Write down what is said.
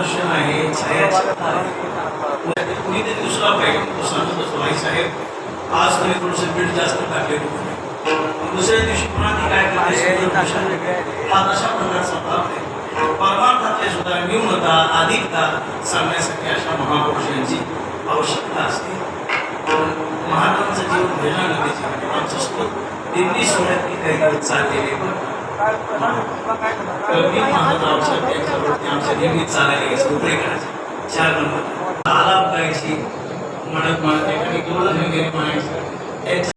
मार्गदर्शन आहे, छायाचित्र आहे. कुणीतरी दुसरा पाहिजे. तो सांगत असतो आई साहेब आज तुम्ही थोडंसं बीड जास्त टाकले. दुसऱ्या दिवशी पुन्हा ती काय करते हा अशा प्रकारचा भाव आहे. परमार्थातले सुद्धा न्यूनता अधिकता सांगण्यासाठी अशा महापुरुषांची आवश्यकता असते. महाराजांचं जीवन भजनानंदीचे आमचं सुद्धा दिल्ली सोहळ्यात काही दिवस चाललेले आमच्या नेहमीच चालायला यायचं उपरे करायचे 4 नंबर आलाप गायची म्हणत म्हणत एखादी गोड वगैरे म्हणायचं.